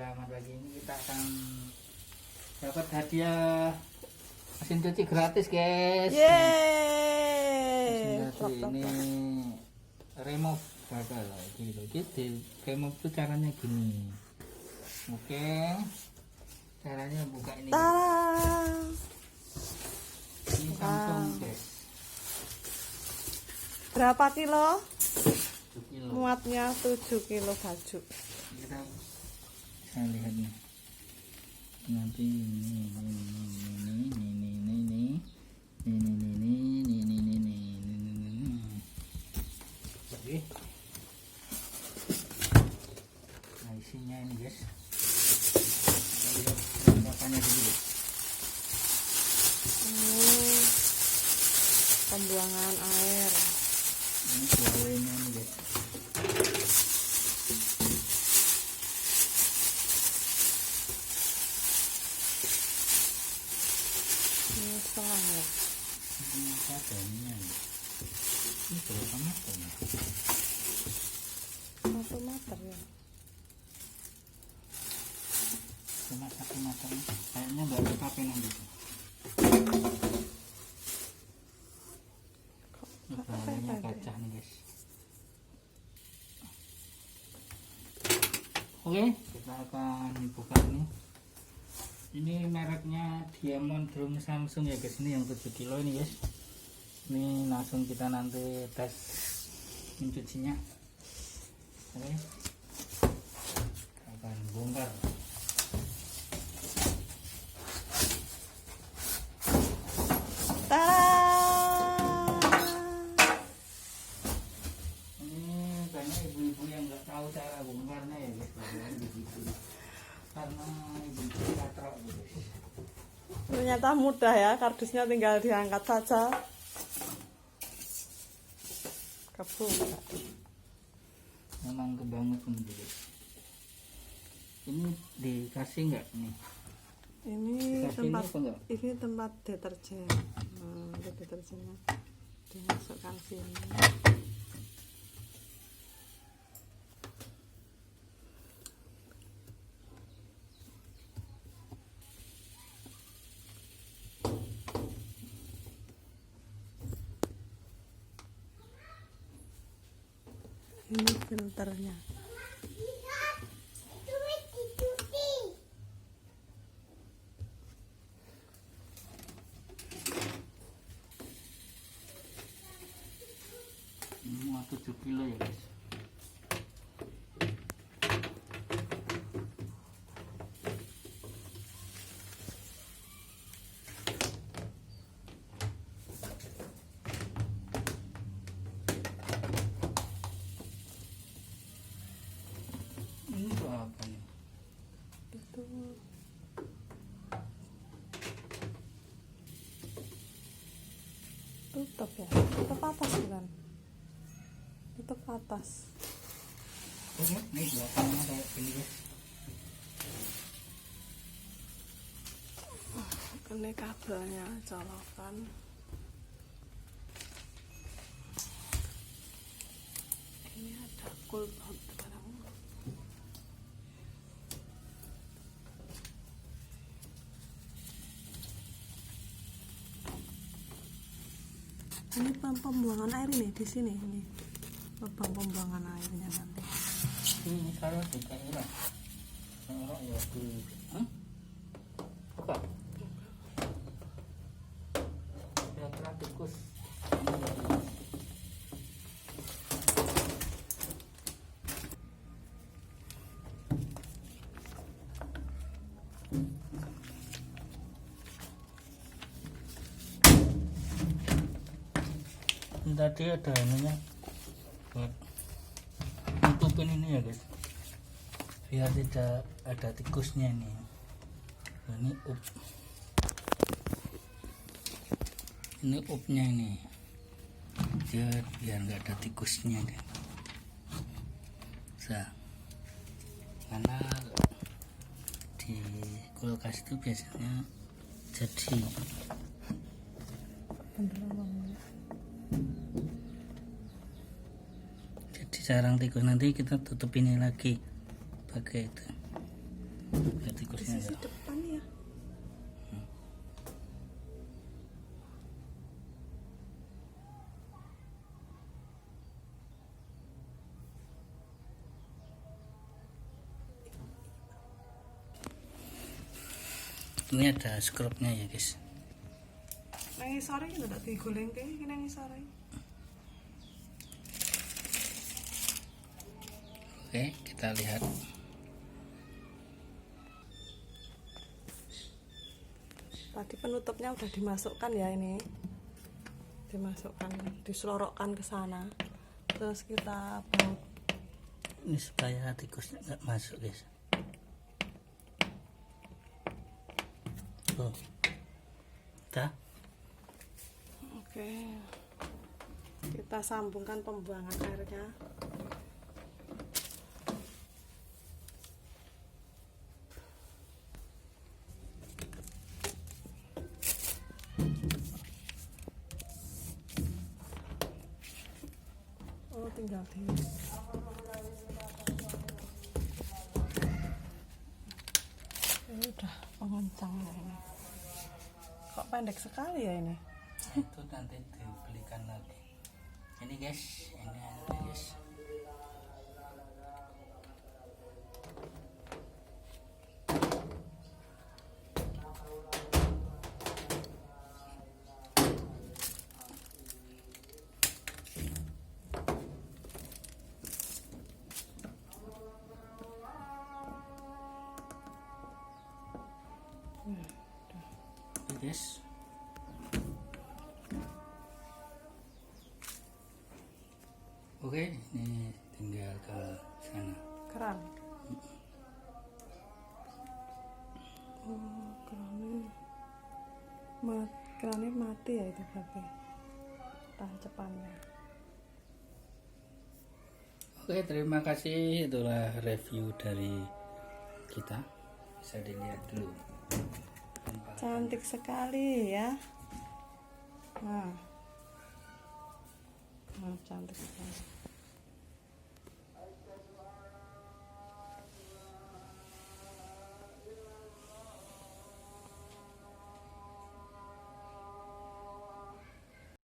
selamat pagi. Ini kita akan dapat hadiah mesin cuci gratis, guys. Yeay. Mesin cuci ini remove bakal gitu. Remove itu caranya gini. Oke. Caranya buka ini. Ini Samsung, guys. Berapa kilo? 7 kilo. Muatnya 7 kilo baju. Kita bisa lihat nih. Nanti ini. Oke. Nah, isinya ini, guys. Kita lihat perlengkapannya dulu, guys. Pembuangan air. Ini kualinya ini, guys. Ini selang ya. Ini sadarnya. Ini berapa meter ya? 1 meter ya. Cuma 1 meter. Kayaknya nggak dipakai nanti. Ini bahannya kaca nih, guys. Oke, kita akan buka ini. Ini mereknya Diamond Drum Samsung ya, guys. Ini yang 7 kilo ini, guys. Ini langsung kita nanti tes mencucinya. Oke, kita akan bongkar. Ini banyak ibu-ibu yang nggak tahu cara bongkarnya ya, guys. Karena ibu-ibu katrok, guys. Ternyata mudah ya, kardusnya tinggal diangkat saja. Kebuka. Memang kebanget nih, guys. Ini dikasih nggak nih? Ini Dikasih tempat ini apa enggak? ini tempat deterjen. Nah, deterjennya dimasukkan sini. Ini filternya. Ini mau 7 kilo ya, guys. Ini tuh apa nih? Itu tutup ya, tutup atas bukan, tutup atas. Oke, ini belakangnya kayak gini, guys. Ini kabelnya colokan. Ini ada coolbox barang. Ini pembuangan air ini di sini ini. Lubang pembuangan airnya nanti. Ini saya DKI lah. Orang ya di. Buka. Ya tikus. Ini tadi ada ininya buat nutupin ini ya, guys, biar tidak ada tikusnya ini. Nah, ini upnya ini biar nggak ada tikusnya deh. Karena di kulkas itu biasanya jadi sarang tikus. Nanti kita tutup ini lagi pakai itu. Biar Di tikusnya sisi ya. depan ya. Ini ada skrupnya ya guys. Nang isore iki ndak digolengke iki nang isore. Oke, kita lihat. Tadi penutupnya udah dimasukkan ya ini. Dimasukkan, diselorokkan ke sana. Terus kita baut. Ini supaya tikusnya nggak masuk guys. Tuh. Udah. Oke. Kita sambungkan pembuangan airnya. Oh, tinggal di ini udah pengencang ya ini. Kok pendek sekali ya ini? Itu nanti dibelikan lagi. Ini guys, ini airnya guys. Oke guys. Oke, ini tinggal ke sana. Keran. Oh, kerannya mati ya itu berarti tancepannya. Oke, terima kasih. Itulah review dari kita. Bisa dilihat dulu. Cantik sekali ya. Nah, cantik sekali.